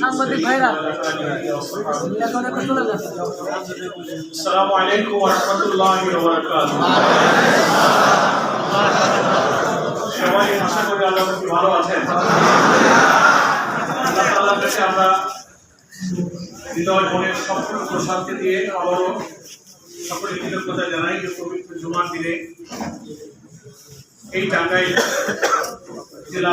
সাংবাদিক ভাইরা এখন চলে যাচ্ছে। আসসালামু আলাইকুম ওয়া রাহমাতুল্লাহি ওয়া বারাকাতুহু। সবাই আশা করি আল্লাহ ভালো আছেন। আল্লাহ তাআলার কাছে আমরা হৃদয় মনের সম্পূর্ণ প্রশান্তি দিয়ে আবারও সকলে কৃতজ্ঞতা জানাই যে পবিত্র জুমার দিনে এই টাঙ্গাইল জেলা